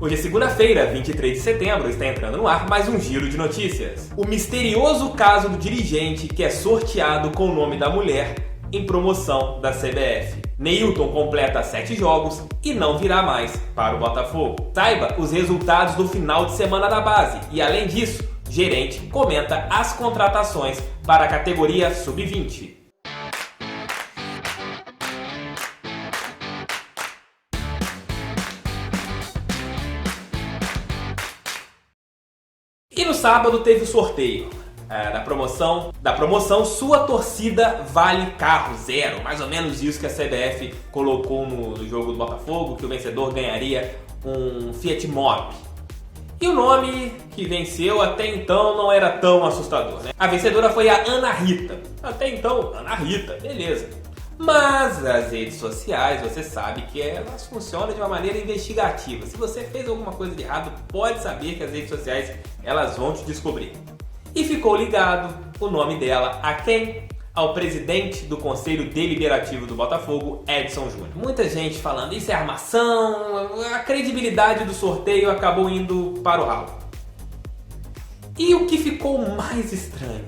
Hoje é segunda-feira, 23 de setembro, está entrando no ar mais um giro de notícias. O misterioso caso do dirigente que é sorteado com o nome da mulher em promoção da CBF. Neilton completa 7 jogos e não virá mais para o Botafogo. Saiba os resultados do final de semana da base e, além disso, gerente comenta as contratações para a categoria Sub-20. E no sábado teve o sorteio da promoção Sua Torcida Vale Carro Zero. Mais ou menos isso que a CBF colocou no jogo do Botafogo, que o vencedor ganharia um Fiat Mobi. E o nome que venceu até então não era tão assustador, né? A vencedora foi a Ana Rita. Até então, Ana Rita, beleza. Mas as redes sociais, você sabe que elas funcionam de uma maneira investigativa. Se você fez alguma coisa de errado, pode saber que as redes sociais elas vão te descobrir. E ficou ligado o nome dela a quem? Ao presidente do Conselho Deliberativo do Botafogo, Edson Júnior. Muita gente falando, isso é armação, a credibilidade do sorteio acabou indo para o ralo. E o que ficou mais estranho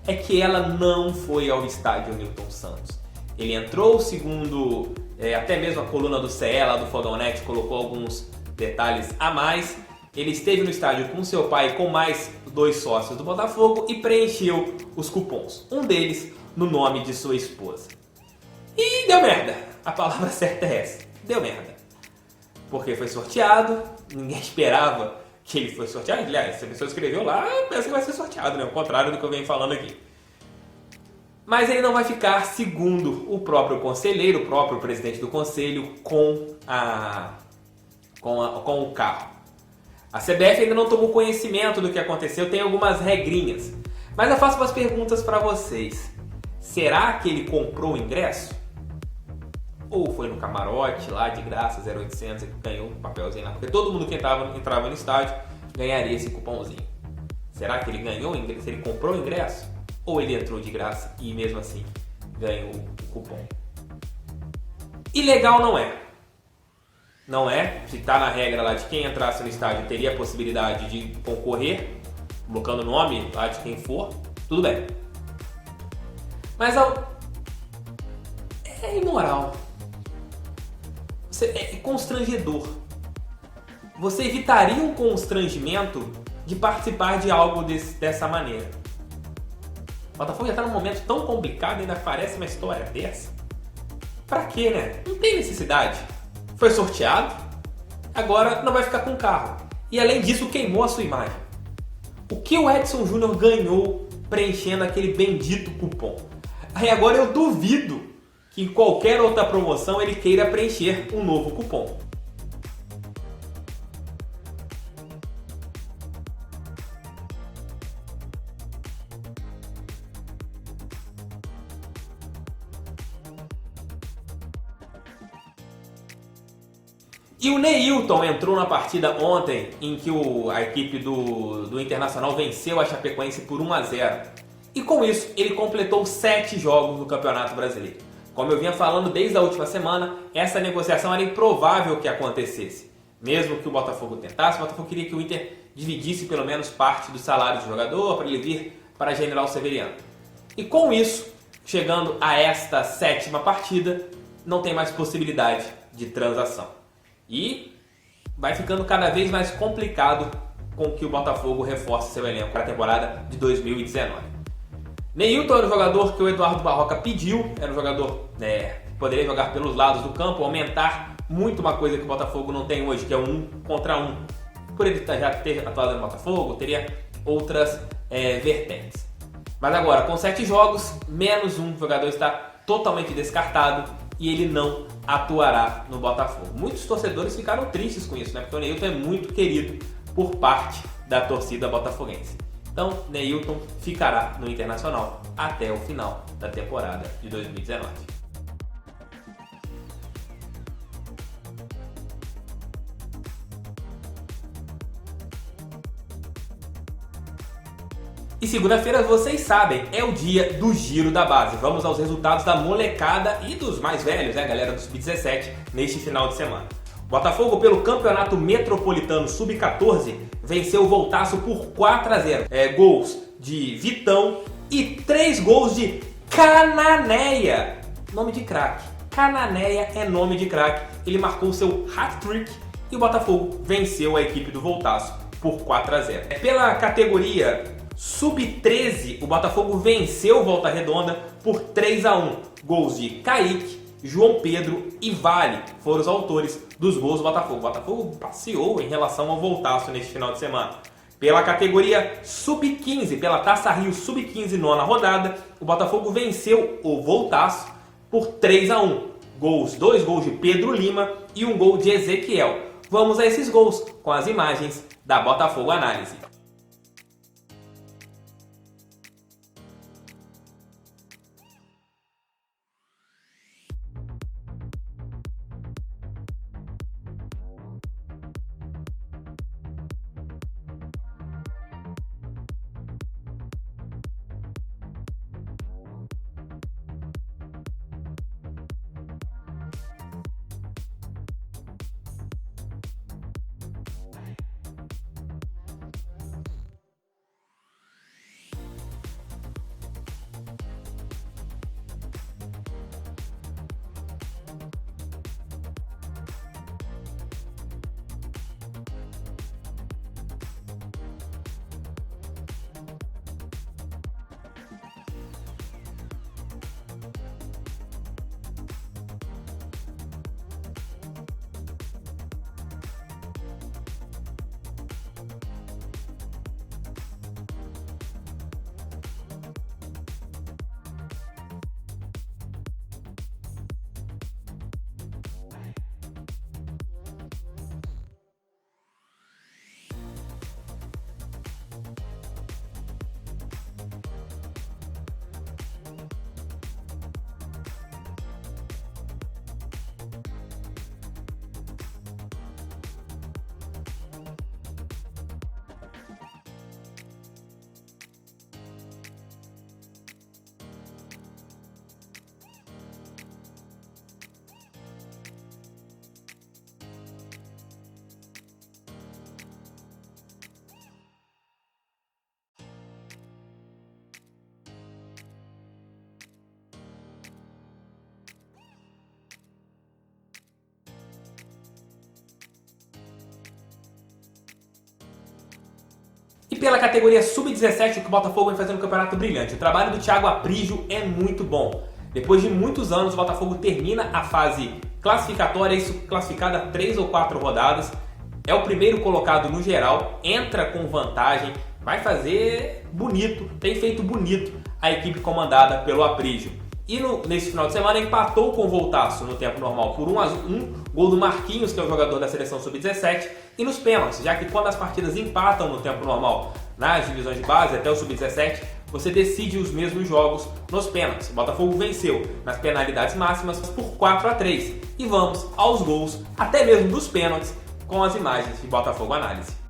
é que ela não foi ao estádio Newton Santos. Ele entrou, segundo até mesmo a coluna do CE, lá do Fogão Net, colocou alguns detalhes a mais. Ele esteve no estádio com seu pai e com mais 2 sócios do Botafogo e preencheu os cupons. Um deles no nome de sua esposa. E deu merda. A palavra certa é essa. Deu merda. Porque foi sorteado, ninguém esperava que ele fosse sorteado. Aliás, se a pessoa escreveu lá, pensa que vai ser sorteado, né? O contrário do que eu venho falando aqui. Mas ele não vai ficar, segundo o próprio conselheiro, o próprio presidente do conselho, com o carro. A CBF ainda não tomou conhecimento do que aconteceu, tem algumas regrinhas. Mas eu faço umas perguntas para vocês. Será que ele comprou o ingresso? Ou foi no camarote lá de graça, 0800, e ganhou um papelzinho lá? Porque todo mundo que entrava no estádio ganharia esse cupomzinho. Será que ele ganhou o ingresso? Ele comprou o ingresso? Ou ele entrou de graça e mesmo assim ganhou o cupom? Ilegal não é. Não é. Se está na regra lá de quem entrasse no estádio teria a possibilidade de concorrer, colocando o nome lá de quem for, tudo bem. Mas é imoral. É constrangedor. Você evitaria um constrangimento de participar de algo dessa maneira. O Botafogo já está num momento tão complicado e ainda parece uma história dessa. Pra quê, né? Não tem necessidade. Foi sorteado, agora não vai ficar com o carro. E além disso, queimou a sua imagem. O que o Edson Júnior ganhou preenchendo aquele bendito cupom? Aí agora eu duvido que em qualquer outra promoção ele queira preencher um novo cupom. E o Neilton entrou na partida ontem em que a equipe do Internacional venceu a Chapecoense por 1-0. E com isso, ele completou 7 jogos no Campeonato Brasileiro. Como eu vinha falando desde a última semana, essa negociação era improvável que acontecesse. Mesmo que o Botafogo tentasse, o Botafogo queria que o Inter dividisse pelo menos parte do salário do jogador para ele vir para a General Severiano. E com isso, chegando a esta 7ª partida, não tem mais possibilidade de transação. E vai ficando cada vez mais complicado com que o Botafogo reforce seu elenco para a temporada de 2019. Neilton era o jogador que o Eduardo Barroca pediu, era um jogador que poderia jogar pelos lados do campo, aumentar muito uma coisa que o Botafogo não tem hoje, que é o 1 contra 1. Por ele já ter atuado no Botafogo, teria outras vertentes. Mas agora, com 7 jogos, menos um, o jogador está totalmente descartado e ele não atuará no Botafogo. Muitos torcedores ficaram tristes com isso, né? Porque o Neilton é muito querido por parte da torcida botafoguense. Então, Neilton ficará no Internacional até o final da temporada de 2019. E segunda-feira, vocês sabem, é o dia do Giro da Base. Vamos aos resultados da molecada e dos mais velhos, né, galera do Sub-17, neste final de semana. O Botafogo, pelo Campeonato Metropolitano Sub-14, venceu o Voltaço por 4-0. Gols de Vitão e 3 gols de Cananéia. Nome de craque. Cananéia é nome de craque. Ele marcou seu hat-trick e o Botafogo venceu a equipe do Voltaço por 4-0. Pela categoria Sub-13, o Botafogo venceu o Volta Redonda por 3-1. Gols de Kaique, João Pedro e Vale foram os autores dos gols do Botafogo. O Botafogo passeou em relação ao Voltaço neste final de semana. Pela categoria Sub-15, pela Taça Rio Sub-15, nona rodada, o Botafogo venceu o Voltaço por 3-1. 2 gols de Pedro Lima e 1 gol de Ezequiel. Vamos a esses gols com as imagens da Botafogo Análise. E pela categoria Sub-17, o que o Botafogo vem fazendo um campeonato brilhante. O trabalho do Thiago Aprígio é muito bom. Depois de muitos anos, o Botafogo termina a fase classificatória, isso classificada a 3 ou 4 rodadas. É o primeiro colocado no geral, entra com vantagem, vai fazer bonito, tem feito bonito a equipe comandada pelo Aprígio. E nesse final de semana empatou com o Voltaço no tempo normal por 1-1, gol do Marquinhos, que é o jogador da seleção Sub-17, e nos pênaltis, já que quando as partidas empatam no tempo normal nas divisões de base até o Sub-17, você decide os mesmos jogos nos pênaltis. O Botafogo venceu nas penalidades máximas por 4-3. E vamos aos gols, até mesmo dos pênaltis, com as imagens de Botafogo Análise.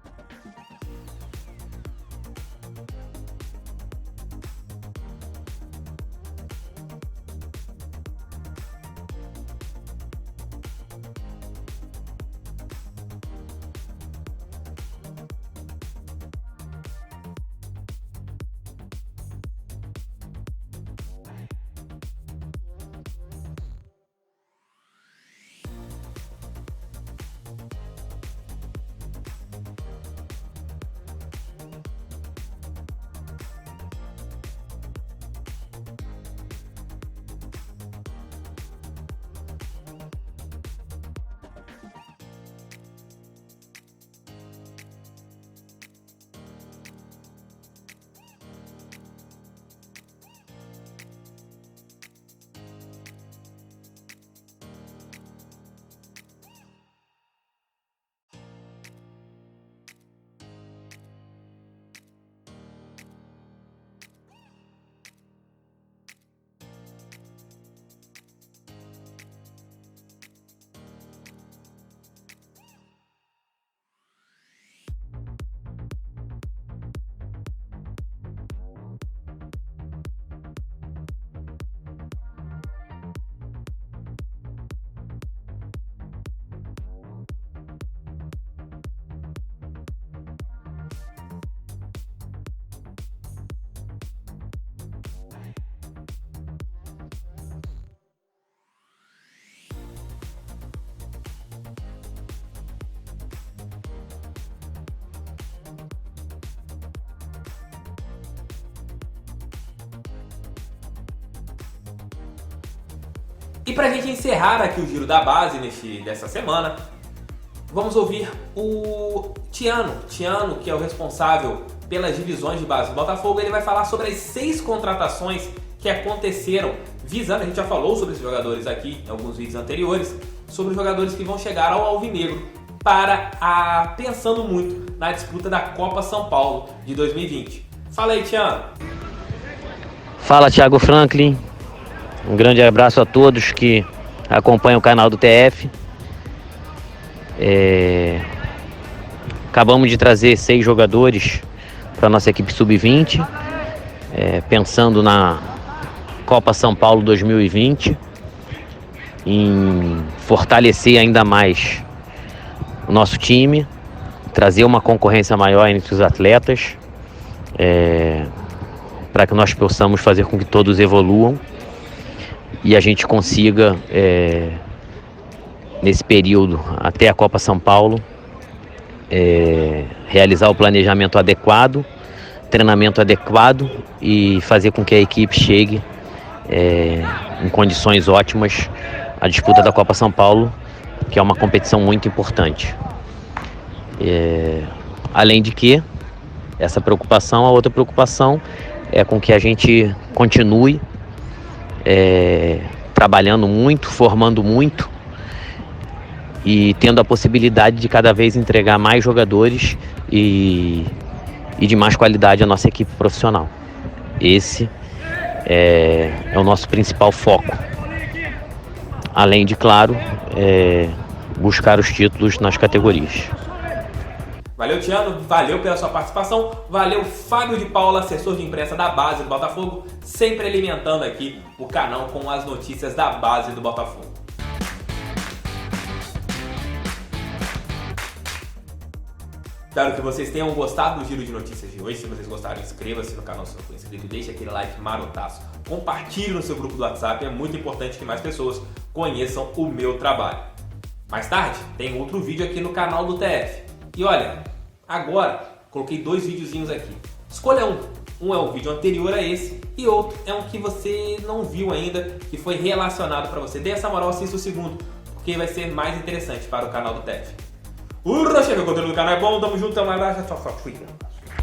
E pra gente encerrar aqui o giro da base dessa semana, vamos ouvir o Tiano, que é o responsável pelas divisões de base do Botafogo. Ele vai falar sobre as 6 contratações que aconteceram, visando, a gente já falou sobre esses jogadores aqui em alguns vídeos anteriores, sobre os jogadores que vão chegar ao Alvinegro pensando muito na disputa da Copa São Paulo de 2020. Fala aí, Tiano. Fala, Thiago Franklin. Um grande abraço a todos que acompanham o canal do TF. Acabamos de trazer 6 jogadores para a nossa equipe sub-20, pensando na Copa São Paulo 2020, em fortalecer ainda mais o nosso time, trazer uma concorrência maior entre os atletas, para que nós possamos fazer com que todos evoluam e a gente consiga, nesse período até a Copa São Paulo, realizar o planejamento adequado, treinamento adequado e fazer com que a equipe chegue em condições ótimas à disputa da Copa São Paulo, que é uma competição muito importante. Além de que, a outra preocupação é com que a gente continue trabalhando muito, formando muito e tendo a possibilidade de cada vez entregar mais jogadores e de mais qualidade à nossa equipe profissional. Esse é o nosso principal foco. Além de, claro, buscar os títulos nas categorias. Valeu, Tiano, valeu pela sua participação, valeu Fábio de Paula, assessor de imprensa da base do Botafogo, sempre alimentando aqui o canal com as notícias da base do Botafogo. Espero que vocês tenham gostado do giro de notícias de hoje. Se vocês gostaram, inscreva-se no canal se não for inscrito e deixe aquele like marotaço. Compartilhe no seu grupo do WhatsApp, é muito importante que mais pessoas conheçam o meu trabalho. Mais tarde, tem outro vídeo aqui no canal do TF. E olha, agora coloquei 2 videozinhos aqui. Escolha um. Um é o vídeo anterior a esse e outro é um que você não viu ainda, que foi relacionado para você. Dê essa moral, assista o segundo, porque vai ser mais interessante para o canal do TF. Chega, o conteúdo do canal é bom, tamo junto, até mais, tchau, tchau, tchau.